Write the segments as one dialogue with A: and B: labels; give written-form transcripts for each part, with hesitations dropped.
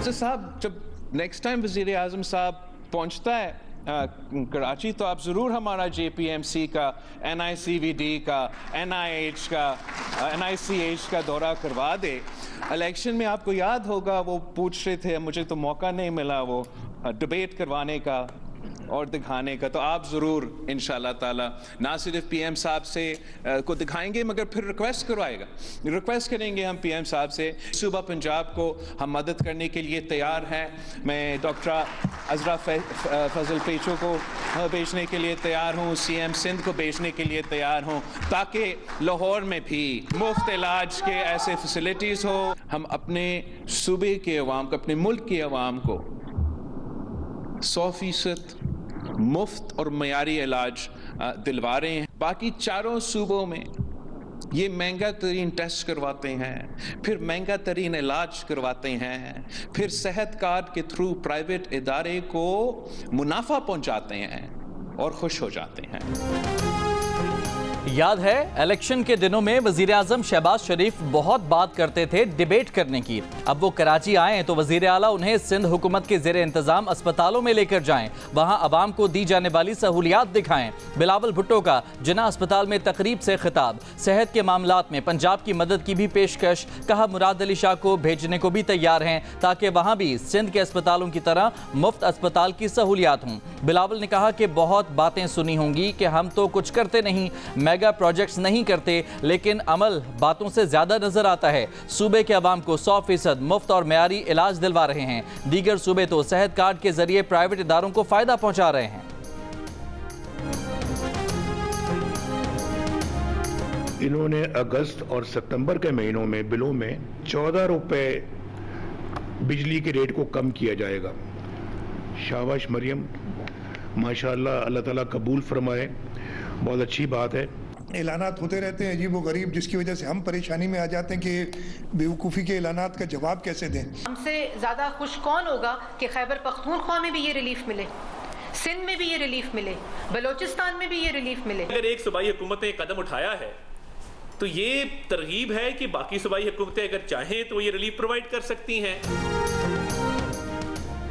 A: तो साहब जब नेक्स्ट टाइम वज़ीर आज़म साहब पहुंचता है कराची तो आप ज़रूर हमारा JPMC का, NICVD का, NIH का, NICH का दौरा करवा दे। इलेक्शन में आपको याद होगा वो पूछ रहे थे, मुझे तो मौका नहीं मिला वो डिबेट करवाने का और दिखाने का, तो आप ज़रूर इंशाअल्लाह ताला ना सिर्फ PM साहब से को दिखाएंगे मगर फिर रिक्वेस्ट करेंगे हम PM साहब से। सूबा पंजाब को हम मदद करने के लिए तैयार हैं। मैं डॉक्टर अज़रा फजल पेचो को भेजने के लिए तैयार हूँ, CM सिंध को भेजने के लिए तैयार हूँ, ताकि लाहौर में भी मुफ्त इलाज के ऐसे फैसिलिटीज़ हो। हम अपने सूबे के अवाम को, अपने मुल्क के अवाम को 100% मुफ्त और मयारी इलाज दिलवा रहे हैं। बाकी चारों सूबों में ये महंगा तरीन टेस्ट करवाते हैं, फिर महंगा तरीन इलाज करवाते हैं, फिर सेहत कार्ड के थ्रू प्राइवेट इदारे को मुनाफा पहुंचाते हैं और खुश हो जाते हैं।
B: याद है इलेक्शन के दिनों में वजीर आजम शहबाज शरीफ बहुत बात करते थे डिबेट करने की। अब वो कराची आए तो वजीर आला उन्हें सिंध हुकूमत के ज़ेरे इंतजाम अस्पतालों में लेकर जाएं, वहां अवाम को दी जाने वाली सहूलियात दिखाएं। बिलावल भुट्टो का जिन्ना अस्पताल में तकरीब से खिताब, सेहत के मामलात में पंजाब की मदद की भी पेशकश, कहा मुराद अली शाह को भेजने को भी तैयार हैं ताकि वहां भी सिंध के अस्पतालों की तरह मुफ्त अस्पताल की सहूलियात हों। बिलावल ने कहा कि बहुत बातें सुनी होंगी कि हम तो कुछ करते नहीं, मेगा प्रोजेक्ट्स नहीं करते, लेकिन अमल बातों से ज्यादा नजर आता है। सूबे के अवाम को 100% मुफ्त और मयारी इलाज दिलवा रहे हैं। दीगर सूबे तो सेहत कार्ड के जरिए प्राइवेट इदारों को फायदा पहुंचा रहे हैं।
C: इन्होंने अगस्त और सितंबर के महीनों में बिलों में 14 रुपए बिजली के रेट को कम किया जाएगा। शाबाश मरियम, माशाअल्लाह, अल्लाह ताला कबूल फरमाए, बहुत अच्छी बात है।
D: ऐलानात होते रहते हैं अजीब व गरीब, जिसकी वजह से हम परेशानी में आ जाते हैं कि बेवकूफ़ी के ऐलानात का जवाब कैसे दें।
E: हमसे ज़्यादा खुश कौन होगा कि खैबर पख्तूनख्वा में भी ये रिलीफ मिले, सिंध में भी ये रिलीफ मिले, बलोचिस्तान में भी ये रिलीफ मिले।
F: अगर एक सूबाई हुकूमत ने कदम उठाया है तो ये तरगीब है कि बाकी सूबाई हुकूमतें अगर चाहें तो ये रिलीफ प्रोवाइड कर सकती हैं।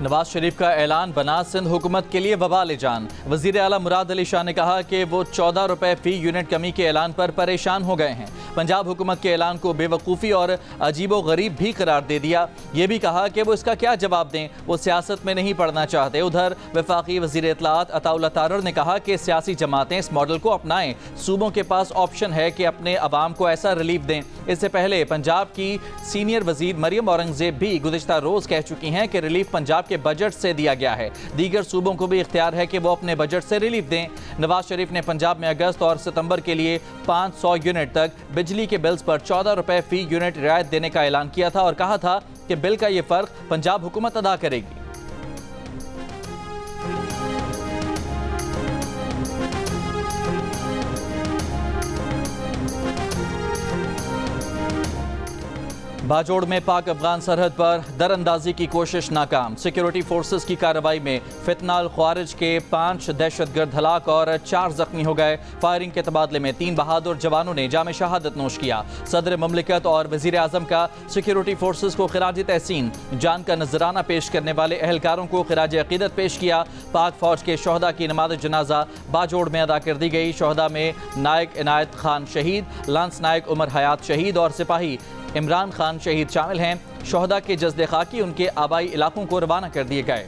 B: नवाज शरीफ का ऐलान बना सिंध हुकूमत के लिए वबाल जान। वजीर आला मुराद अली शाह ने कहा कि वो 14 रुपए फी यूनिट कमी के ऐलान पर परेशान हो गए हैं। पंजाब हुकूमत के ऐलान को बेवकूफ़ी और अजीबो गरीब भी करार दे दिया। ये भी कहा कि वो इसका क्या जवाब दें, वो सियासत में नहीं पढ़ना चाहते। उधर वफाकी वजीर इत्तलात अताउल्लाह तारर ने कहा कि सियासी जमातें इस मॉडल को अपनाएं, सूबों के पास ऑप्शन है कि अपने अवाम को ऐसा रिलीफ दें। इससे पहले पंजाब की सीनियर वजीर मरियम औरंगजेब भी गुज़िश्ता रोज़ कह चुकी हैं कि रिलीफ पंजाब के बजट से दिया गया है, दीगर सूबों को भी इख्तियार है कि वो अपने बजट से रिलीफ दें। नवाज शरीफ ने पंजाब में अगस्त और सितंबर के लिए 500 यूनिट तक बिजली के बिल्स पर 14 रुपए फी यूनिट रियायत देने का ऐलान किया था और कहा था कि बिल का ये फर्क पंजाब हुकूमत अदा करेगी। बाजोड़ में पाक अफगान सरहद पर दरअंदाजी की कोशिश नाकाम। सिक्योरिटी फोर्सेस की कार्रवाई में फितनाल ख्वारिज के 5 दहशतगर्द हलाक और 4 जख्मी हो गए। फायरिंग के तबादले में 3 बहादुर जवानों ने जाम शहादत नोश किया। सदर ममलिकत और वजीर आजम का सिक्योरिटी फोर्सेस को खिराज तहसीन, जान का नजराना पेश करने वाले अहलकारों को खिराज अकीदत पेश किया। पाक फौज के शोहदा की नमाज जनाजा बाजोड़ में अदा कर दी गई। शोहदा में नायक इनायत खान शहीद, लांस नायक उमर हयात शहीद और सिपाही इमरान खान शहीद शामिल हैं। शोहदा के जज्दे खाकी उनके आबाई इलाकों को रवाना कर दिए गए।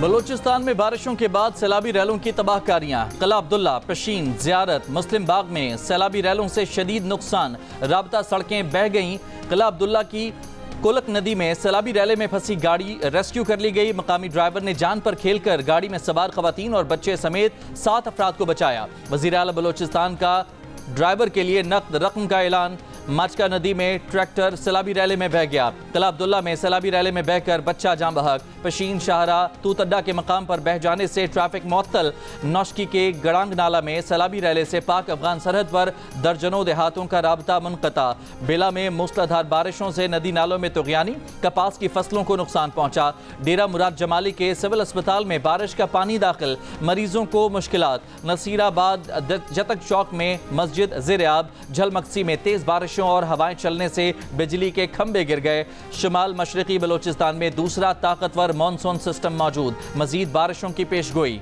B: बलोचिस्तान में बारिशों के बाद सैलाबी रैलों की तबाहकारियां। किला अब्दुल्ला, पशीन, जियारत, मुस्लिम बाग में सैलाबी रैलों से शदीद नुकसान, राबता सड़कें बह गईं। किला अब्दुल्ला की कोलक नदी में सैलाबी रैले में फंसी गाड़ी रेस्क्यू कर ली गई। मकामी ड्राइवर ने जान पर खेलकर गाड़ी में सवार खवातीन और बच्चे समेत 7 अफराद को बचाया। वजीर आला बलोचिस्तान का ड्राइवर के लिए नकद रकम का ऐलान। माचका नदी में ट्रैक्टर सैलाबी रैली में बह गया। तला अब्दुल्ला में सैलाबी रैली में बहकर बच्चा जाम बहक। पशीन शाहरा तूतड्डा के मकाम पर बह जाने से ट्रैफिक मुअत्तल। नौशकी के गड़ांग नाला में सैलाबी रैली से पाक अफगान सरहद पर दर्जनों देहातों का राबता मुनक़ता। बेला में मूसलाधार बारिशों से नदी नालों में तुग़यानी, कपास की फसलों को नुकसान पहुंचा। डेरा मुराद जमाली के सिविल अस्पताल में बारिश का पानी दाखिल, मरीजों को मुश्किलात। नसीराबाद जतक चौक में मस्जिद ज़ेर-ए-आब। झलमक्सी में तेज बारिशों और हवाएं चलने से बिजली के खंभे गिर गए। शुमाल मशरकी बलोचिस्तान में दूसरा ताकतवर मानसून सिस्टम मौजूद, मजीद बारिशों की पेशगोई।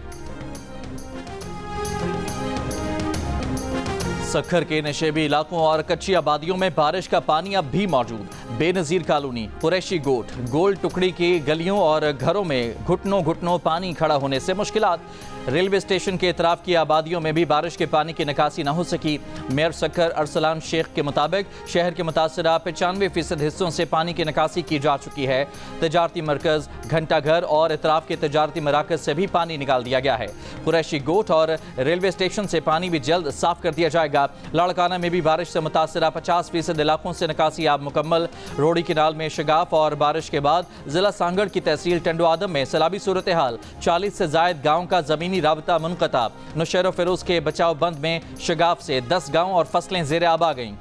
B: सखर के नशेबी इलाकों और कच्ची आबादियों में बारिश का पानी अब भी मौजूद। बेनज़ीर कॉलोनी, कुरैशी गोट, गोल टुकड़ी की गलियों और घरों में घुटनों घुटनों पानी खड़ा होने से मुश्किलात। रेलवे स्टेशन के इतराफ की आबादियों में भी बारिश के पानी की निकासी न हो सकी। मेयर सखर अरसलान शेख के मुताबिक शहर के मुतासरा 95% हिस्सों से पानी की निकासी की जा चुकी है। तजारती मरकज़, घंटा घर और इतराफ के तजारती मराकज़ से भी पानी निकाल दिया गया है। कुरैशी गोट और रेलवे स्टेशन से पानी भी जल्द साफ कर दिया जाएगा। लाड़काना में भी बारिश से मुतासरा 50% इलाकों से निकासी अब मुकम्मल। रोड़ी किनाल में शगाफ और बारिश के बाद जिला सांगड़ की तहसील टंडो आदम में सैलाबी सूरत हाल। 40 से जायद गाँव का जमीनी राबता मुनक़ता। नौशेरो फिरोज के बचाव बंद में शगाफ से 10 गाँव और फसलें ज़ेर-ए-आब आ गईं।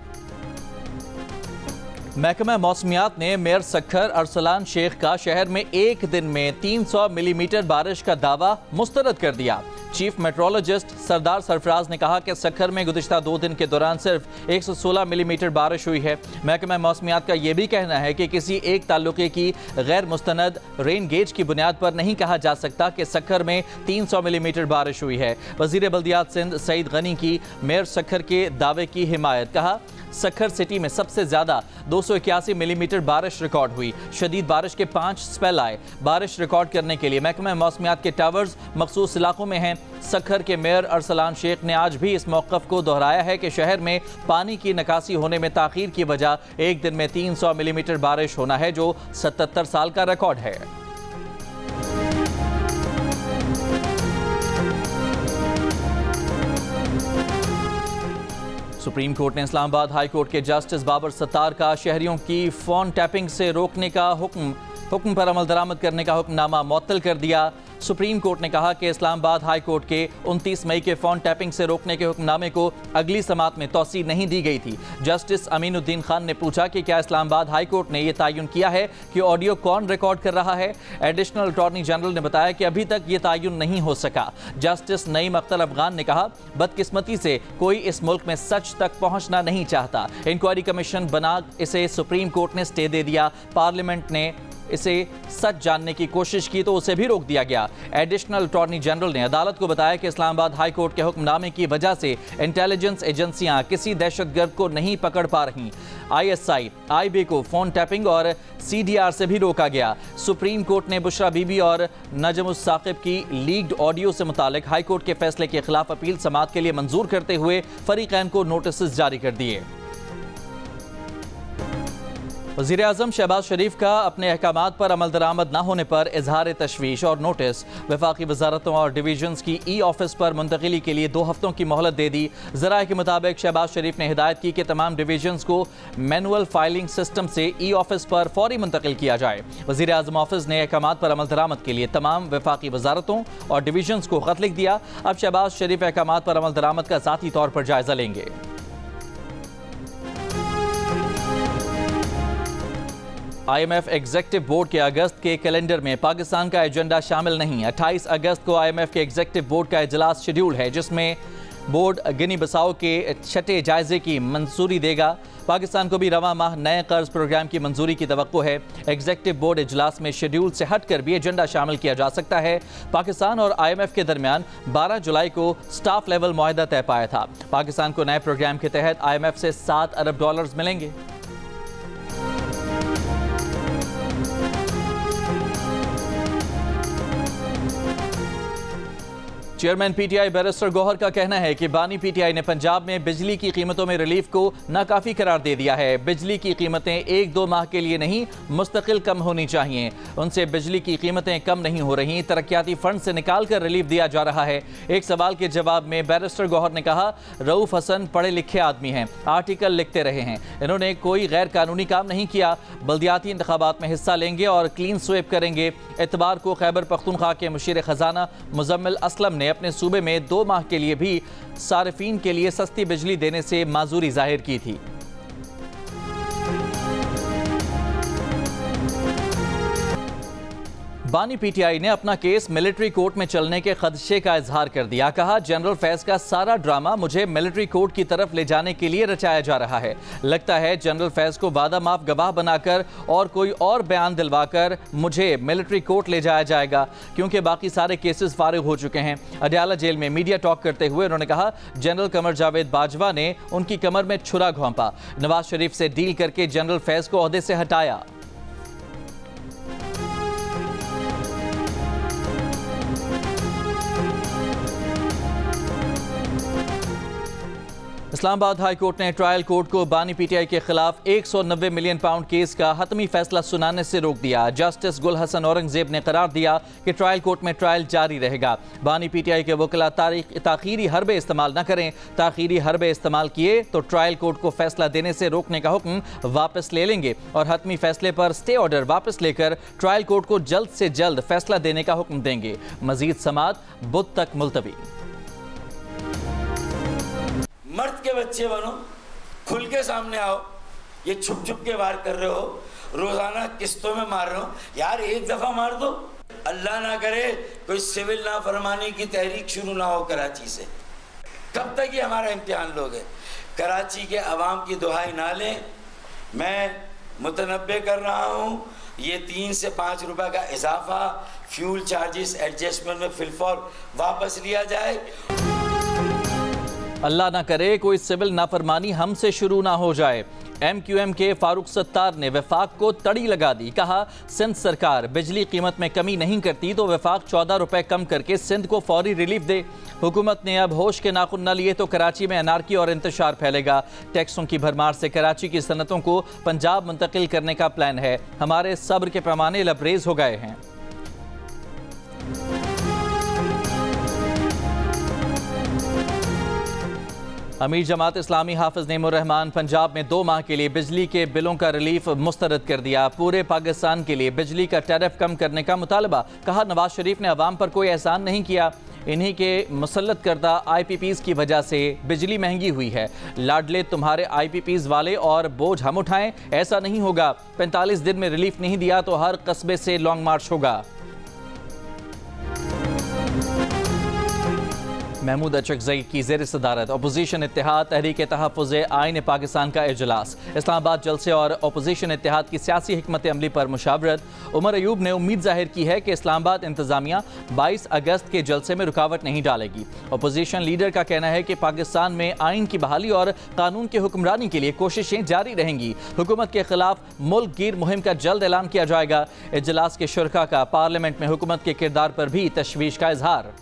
B: महकमा मौसमियात ने मेयर सखर अरसलान शेख का शहर में एक दिन में 300 मिलीमीटर बारिश का दावा मुस्तरद कर दिया। चीफ मेट्रोलॉजिस्ट सरदार सरफराज ने कहा कि सखर में गुज़िश्ता 2 दिन के दौरान सिर्फ 116 मिलीमीटर बारिश हुई है। महकमा मौसमियात का यह भी कहना है कि किसी एक ताल्लुके की गैर मुस्तनद रेन गेज की बुनियाद पर नहीं कहा जा सकता कि सखर में 300 मिलीमीटर बारिश हुई है। वज़ीर बल्दियात सिंध सईद गनी की मेयर सखर के दावे की हिमायत। कहा, सखर सिटी में सबसे ज्यादा 281 मिलीमीटर बारिश रिकॉर्ड हुई। शदीद बारिश के 5 स्पेल आए। बारिश रिकॉर्ड करने के लिए महकमा मौसमियात के टावर्स मखसूस इलाकों में हैं। सखर के मेयर अरसलान शेख ने आज भी इस मौक़िफ़ को दोहराया है कि शहर में पानी की निकासी होने में ताख़ीर की वजह एक दिन में 300 मिलीमीटर बारिश होना है, जो 77 साल का रिकॉर्ड है। सुप्रीम कोर्ट ने इस्लामाबाद हाई कोर्ट के जस्टिस बाबर सत्तार का शहरियों की फ़ोन टैपिंग से रोकने का हुक्म पर अमल दरामद करने का हुक्मनामा मुअत्तल कर दिया। सुप्रीम कोर्ट ने कहा कि इस्लामाबाद हाई कोर्ट के 29 मई के फ़ोन टैपिंग से रोकने के हुक्मनामे को अगली समात में तौसी नहीं दी गई थी। जस्टिस अमीनुद्दीन खान ने पूछा कि क्या इस्लामाबाद हाई कोर्ट ने यह तयन किया है कि ऑडियो कौन रिकॉर्ड कर रहा है। एडिशनल अटॉर्नी जनरल ने बताया कि अभी तक ये तयन नहीं हो सका। जस्टिस नईम अख्तर अफगान ने कहा, बदकिस्मती से कोई इस मुल्क में सच तक पहुंचना नहीं चाहता। इंक्वायरी कमीशन बना इसे सुप्रीम कोर्ट ने स्टे दे दिया। पार्लियामेंट ने इसे सच जानने की कोशिश की तो उसे भी रोक दिया गया। एडिशनल अटॉर्नी जनरल ने अदालत को बताया कि इस्लामाबाद हाई कोर्ट के हुक्मनामे की वजह से इंटेलिजेंस एजेंसियां किसी दहशतगर्द को नहीं पकड़ पा रहीं। ISI, IB को फोन टैपिंग और CDR से भी रोका गया। सुप्रीम कोर्ट ने बुशरा बीबी और नजमुस साकिब की लीक्ड ऑडियो से मुतालिक हाई कोर्ट के फैसले के खिलाफ अपील समाअत के लिए मंजूर करते हुए फरीकैन को नोटिस जारी कर दिए। वज़ीर आज़म शहबाज शरीफ का अपने अहकामात पर अमल दरामद न होने पर इजहार तशवीश और नोटिस। वफाकी वजारतों और डिवीजन्स की ऑफिस पर मुंतकिली के लिए 2 हफ्तों की मोहलत दे दी। ज़राए के मुताबिक शहबाज शरीफ ने हिदायत की कि तमाम डिवीजन्स को मैनुअल फाइलिंग सिस्टम से ऑफिस पर फौरी मुंतकिल किया जाए। वज़ीर आज़म ऑफिस ने अहकामात पर अमल दरामद के लिए तमाम वफाकी वजारतों और डिवीजन्स को खत लिख दिया। अब शहबाज शरीफ अहकामात पर अमल दरामद का ज़ाती तौर पर जायजा लेंगे। IMF एग्जेक्टिव बोर्ड के अगस्त के कैलेंडर में पाकिस्तान का एजेंडा शामिल नहीं। 28 अगस्त को IMF के एग्जेक्टिव बोर्ड का इजलास शेड्यूल है, जिसमें बोर्ड गिनी बिसाओ के 6ठे जायजे की मंजूरी देगा। पाकिस्तान को भी रवा माह नए कर्ज प्रोग्राम की मंजूरी की तवक्को है। एग्जेक्टिव बोर्ड इजलास में शेड्यूल से हटकर भी एजेंडा शामिल किया जा सकता है। पाकिस्तान और IMF के दरमियान 12 जुलाई को स्टाफ लेवल मुआहदा तय पाया था। पाकिस्तान को नए प्रोग्राम के तहत IMF से $7 अरब मिलेंगे। चेयरमैन पीटीआई बैरिस्टर गौहर का कहना है कि बानी पीटीआई ने पंजाब में बिजली की कीमतों में रिलीफ को नाकाफी करार दे दिया है। बिजली की कीमतें 1-2 माह के लिए नहीं, मुस्तकिल कम होनी चाहिए। उनसे बिजली की कीमतें कम नहीं हो रही, तरक्याती फंड से निकाल कर रिलीफ दिया जा रहा है। एक सवाल के जवाब में बैरिस्टर गौहर ने कहा, रऊफ हसन पढ़े लिखे आदमी हैं, आर्टिकल लिखते रहे हैं, इन्होंने कोई गैर कानूनी काम नहीं किया। बल्दियाती इंतखाबात में हिस्सा लेंगे और क्लीन स्वीप करेंगे। इतवार को खैबर पख्तूनख्वा के मुशीर खजाना मुजम्मिल असलम ने अपने सूबे में 2 माह के लिए भी सारिफीन के लिए सस्ती बिजली देने से माजूरी जाहिर की थी। बानी पीटीआई ने अपना केस मिलिट्री कोर्ट में चलने के खदशे का इजहार कर दिया। कहा, जनरल फैज का सारा ड्रामा मुझे मिलिट्री कोर्ट की तरफ ले जाने के लिए रचाया जा रहा है। लगता है जनरल फैज को वादा माफ गवाह बनाकर और कोई और बयान दिलवाकर मुझे मिलिट्री कोर्ट ले जाया जाएगा, क्योंकि बाकी सारे केसेस फारिग हो चुके हैं। अडयाला जेल में मीडिया टॉक करते हुए उन्होंने कहा, जनरल कमर जावेद बाजवा ने उनकी कमर में छुरा घोंपा, नवाज शरीफ से डील करके जनरल फैज को ओहदे से हटाया। इस्लामाबाद हाई कोर्ट ने ट्रायल कोर्ट को बानी पीटीआई के खिलाफ 190 मिलियन पाउंड केस का हतमी फैसला सुनाने से रोक दिया। जस्टिस गुल हसन औरंगजेब ने करार दिया कि ट्रायल कोर्ट में ट्रायल जारी रहेगा। बानी पीटीआई के वकील ताखीरी हरबे इस्तेमाल न करें। ताखीरी हरबे इस्तेमाल किए तो ट्रायल कोर्ट को फैसला देने से रोकने का हुक्म वापस ले लेंगे और हतमी फैसले पर स्टे ऑर्डर वापस लेकर ट्रायल कोर्ट को जल्द से जल्द फैसला देने का हुक्म देंगे। मजीद समात बुध तक मुलतवी।
G: मर्द के बच्चे बनो, खुल के सामने आओ। ये छुप छुप के वार कर रहे हो, रोजाना किस्तों में मार रहे हो। यार एक दफा मार दो। अल्लाह ना करे कोई सिविल नाफरमानी की तहरीक शुरू ना हो कराची से। कब तक ये हमारा इम्तिहान लोगे? कराची के अवाम की दुहाई ना लें। मैं मुतनब्बे कर रहा हूँ, ये 3 से 5 रुपए का इजाफा फ्यूल चार्जेस एडजस्टमेंट में फिलफौर वापस लिया जाए।
B: अल्लाह ना करे कोई सिविल नाफरमानी हमसे शुरू ना हो जाए। MQM के फारूक सत्तार ने वफाक को तड़ी लगा दी। कहा, सिंध सरकार बिजली कीमत में कमी नहीं करती तो वफाक 14 रुपए कम करके सिंध को फौरी रिलीफ दे। हुकूमत ने अब होश के नाखुन न लिए तो कराची में अनारकी और इंतशार फैलेगा। टैक्सों की भरमार से कराची की सनतों को पंजाब मुंतकिल करने का प्लान है। हमारे सब्र के पैमाने लबरेज हो गए हैं। अमीर जमात इस्लामी हाफिज नेमुर रहमान पंजाब में 2 माह के लिए बिजली के बिलों का रिलीफ मुस्तरद कर दिया। पूरे पाकिस्तान के लिए बिजली का टैरिफ कम करने का मुतालबा। कहा, नवाज शरीफ ने अवाम पर कोई एहसान नहीं किया, इन्हीं के मुसल्लत करदा IPPs की वजह से बिजली महंगी हुई है। लाडले तुम्हारे IPPs वाले और बोझ हम उठाएं, ऐसा नहीं होगा। 45 दिन में रिलीफ नहीं दिया तो हर कस्बे से लॉन्ग मार्च होगा। महमूद अचकज़ई की ज़ेर सदारत अपोजिशन इत्तेहाद तहरीक तहफ़्फ़ुज़ आईन पाकिस्तान का इजलास। इस्लामाबाद जलसे और अपोजिशन इत्तेहाद की सियासी हिकमत अमली पर मुशावरत। उमर अयूब ने उम्मीद जाहिर की है कि इस्लामाबाद इंतज़ामिया 22 अगस्त के जलसे में रुकावट नहीं डालेगी। अपोजिशन लीडर का कहना है कि पाकिस्तान में आइन की बहाली और कानून की हुक्मरानी के लिए कोशिशें जारी रहेंगी। हुकूमत के खिलाफ मुल्क गिर मुहिम का जल्द ऐलान किया जाएगा। इजलास के शुरका का पार्लियामेंट में हुकूमत के किरदार पर भी तशवीश का इजहार।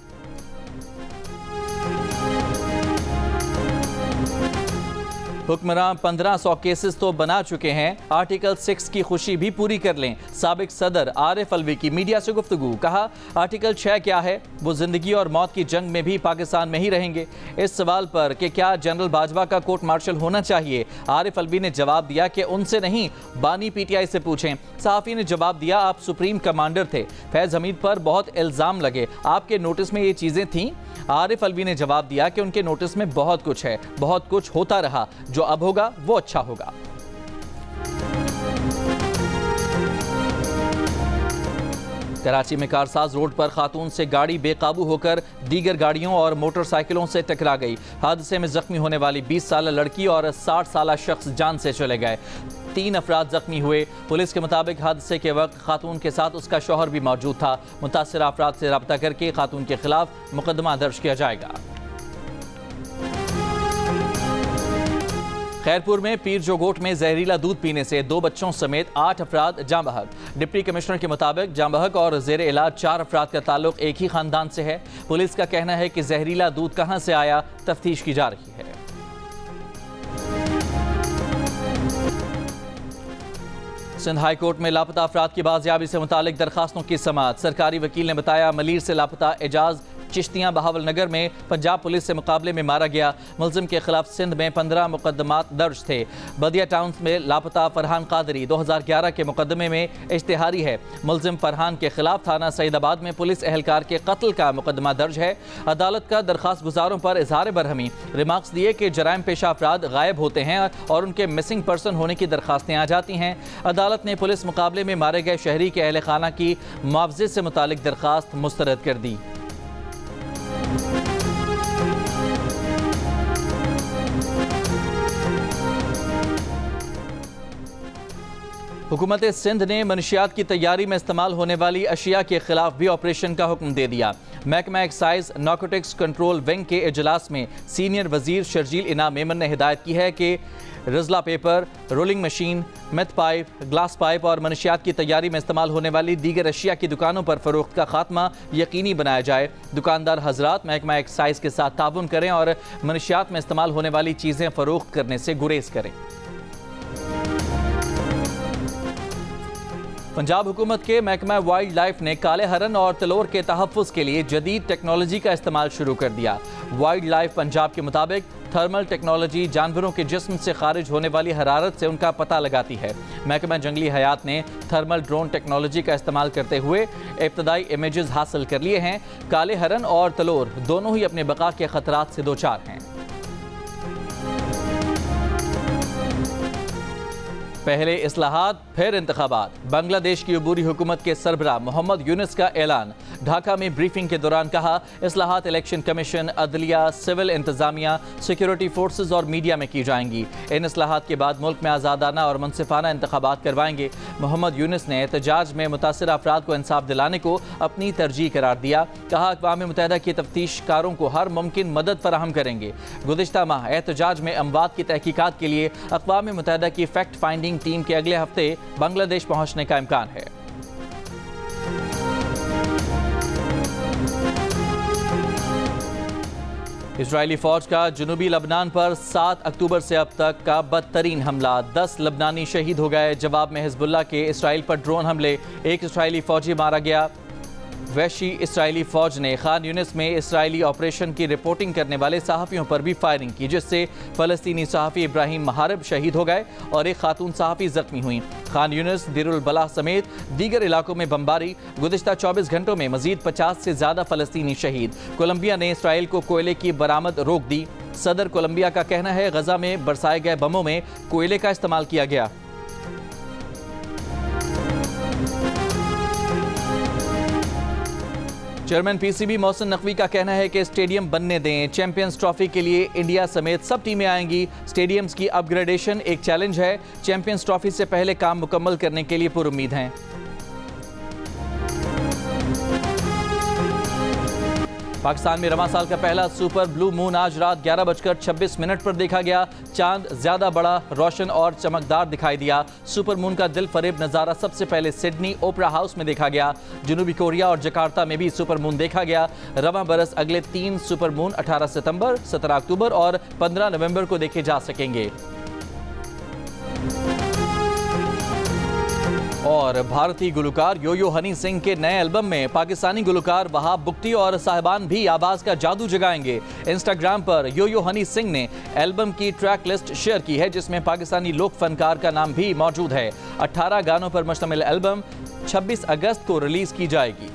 B: हुक्मरान 1500 केसेस तो बना चुके हैं, आर्टिकल 6 की खुशी भी पूरी कर लें। साबिक सदर आरिफ अलवी की मीडिया से गुफ्तगू। कहा, आर्टिकल 6 क्या है? वो जिंदगी और मौत की जंग में भी पाकिस्तान में ही रहेंगे। इस सवाल पर कि क्या जनरल बाजवा का कोर्ट मार्शल होना चाहिए, आरिफ अलवी ने जवाब दिया कि उनसे नहीं, बानी पीटीआई से पूछें। सहाफ़ी ने जवाब दिया, आप सुप्रीम कमांडर थे, फैज़ हमीद पर बहुत इल्ज़ाम लगे, आपके नोटिस में ये चीज़ें थीं? आरिफ अलवी ने जवाब दिया कि उनके नोटिस में बहुत कुछ है, बहुत कुछ होता रहा, जो अब होगा वो अच्छा होगा। कराची में कारसाज रोड पर खातून से गाड़ी बेकाबू होकर दीगर गाड़ियों और मोटरसाइकिलों से टकरा गई। हादसे में जख्मी होने वाली 20 साल लड़की और 60 साल शख्स जान से चले गए। 3 अफराद जख्मी हुए। पुलिस के मुताबिक हादसे के वक्त खातून के साथ उसका शौहर भी मौजूद था। मुतासिर अफराद से रब्ता करके खातून के खिलाफ मुकदमा दर्ज किया जाएगा। खैरपुर में पीर जोगोट में जहरीला दूध पीने से 2 बच्चों समेत 8 अफराद जाँ बहक। डिप्टी कमिश्नर के मुताबिक जाँ बहक और जेर इलाज 4 अफराद का ताल्लुक एक ही खानदान से है। पुलिस का कहना है कि जहरीला दूध कहां से आया, तफ्तीश की जा रही है। सिंध हाई कोर्ट में लापता अफराद की बाजियाबी से मुतालिक दरखास्तों की समाअत। सरकारी वकील ने बताया, मलीर से लापता एजाज चिश्तियां बहावल नगर में पंजाब पुलिस से मुकाबले में मारा गया। मुलजिम के खिलाफ सिंध में 15 मुकदमात दर्ज थे। बदिया टाउन में लापता फरहान कादरी 2011 के मुकदमे में इश्तिहारी है। मुलजिम फरहान के खिलाफ थाना सईदाबाद में पुलिस एहलकार के कत्ल का मुकदमा दर्ज है। अदालत का दरखास्त गुजारों पर इजहार बरहमी, रिमार्क्स दिए कि जराइम पेशा अफराद गायब होते हैं और उनके मिसिंग पर्सन होने की दरखास्तें आ जाती हैं। अदालत ने पुलिस मुकाबले में मारे गए शहरी के अहल खाना की मुआवजे से मुतालिक दरखास्त मुस्तरद कर दी। हुकूमत सिंध ने मनशियात की तैयारी में इस्तेमाल होने वाली अशिया के खिलाफ भी ऑपरेशन का हुक्म दे दिया। महकमा एक्साइज नारकोटिक्स कंट्रोल विंग के इजलास में सीनियर वजीर शर्जील इनाम मेमन ने हिदायत की है कि Rizla paper, rolling machine, meth pipe, glass pipe और मनशियात की तैयारी में इस्तेमाल होने वाली दीगर अशिया की दुकानों पर फरोख्त का खात्मा यकीनी बनाया जाए। दुकानदार हजरात महकमा एक्साइज के साथ ताउन करें और मनशियात में इस्तेमाल होने वाली चीज़ें फरोख्त करने से गुरेज करें। पंजाब हुकूमत के महकमा वाइल्ड लाइफ ने काले हरन और तलोर के तहफ़्फ़ुज़ के लिए जदीद टेक्नोलॉजी का इस्तेमाल शुरू कर दिया। वाइल्ड लाइफ पंजाब के मुताबिक थर्मल टेक्नोलॉजी जानवरों के जिस्म से खारिज होने वाली हरारत से उनका पता लगाती है। महकमा जंगली हयात ने थर्मल ड्रोन टेक्नोलॉजी का इस्तेमाल करते हुए इब्तदाई इमेजेस हासिल कर लिए हैं। काले हरन और तलोर दोनों ही अपने बका के खतरात से दो चार हैं। पहले इस्लाहात फिर इंतखाबात। बांग्लादेश की अबूरी हुकूमत के सरबराह मोहम्मद यूनुस का ऐलान। ढाका में ब्रीफिंग के दौरान कहा, इस्लाहात इलेक्शन कमीशन, अदलिया, सिविल इंतजामिया, सिक्योरिटी फोर्सेज और मीडिया में की जाएंगी। इन इस्लाहात के बाद मुल्क में आज़ादाना और मुनसिफाना इंतखाबात करवाएंगे। मोहम्मद यूनुस ने एहतजाज में मुतासिर अफराद को इंसाफ दिलाने को अपनी तरजीह करार दिया। कहा, अक़वाम मुत्तहिदा की तफ्तीशकारों को हर मुमकिन मदद फराहम करेंगे। गुज़िश्ता माह एहतजाज में अमवात की तहकीकात के लिए अक़वाम मुत्तहिदा की फैक्ट फाइंडिंग टीम के अगले हफ्ते बांग्लादेश पहुंचने का इम्कान है। इजरायली फौज का जनूबी लबनान पर 7 अक्टूबर से अब तक का बदतरीन हमला। 10 लबनानी शहीद हो गए। जवाब में हिजबुल्लाह के इसराइल पर ड्रोन हमले, 1 इसराइली फौजी मारा गया। वैशी इसराइली फौज ने खान यूनिस में इसराइली ऑपरेशन की रिपोर्टिंग करने वाले सहाफ़ियों पर भी फायरिंग की, जिससे फ़लस्तीनी सहाफ़ी इब्राहिम महारब शहीद हो गए और एक खातून सहाफ़ी जख्मी हुई। खान यूनिस, दिरुल बलाह समेत दीगर इलाकों में बमबारी। गुज़िश्ता 24 घंटों में मजीद 50 से ज़्यादा फ़लस्तीनी शहीद। कोलंबिया ने इसराइल को कोयले की बरामद रोक दी। सदर कोलंबिया का कहना है, गजा में बरसाए गए बमों में कोयले का इस्तेमाल किया गया। चेयरमैन पीसीबी मोहसिन नकवी का कहना है कि स्टेडियम बनने दें। चैंपियंस ट्रॉफी के लिए इंडिया समेत सब टीमें आएंगी। स्टेडियम्स की अपग्रेडेशन एक चैलेंज है। चैंपियंस ट्रॉफी से पहले काम मुकम्मल करने के लिए पुरुम्मीद हैं। पाकिस्तान में रवां साल का पहला सुपर ब्लू मून आज रात 11:26 पर देखा गया। चांद ज्यादा बड़ा, रोशन और चमकदार दिखाई दिया। सुपर मून का दिल फरेब नज़ारा सबसे पहले सिडनी ओपरा हाउस में देखा गया। जनूबी कोरिया और जकार्ता में भी सुपर मून देखा गया। रवां बरस अगले 3 सुपर मून 18 सितंबर, 17 अक्टूबर और 15 नवंबर को देखे जा सकेंगे। और भारतीय गुलकार यो यो हनी सिंह के नए एल्बम में पाकिस्तानी गुलकार वहाब बुख्ती और साहिबान भी आवाज़ का जादू जगाएंगे। इंस्टाग्राम पर यो यो हनी सिंह ने एल्बम की ट्रैक लिस्ट शेयर की है, जिसमें पाकिस्तानी लोक फनकार का नाम भी मौजूद है। 18 गानों पर मुश्तमिल एल्बम 26 अगस्त को रिलीज़ की जाएगी।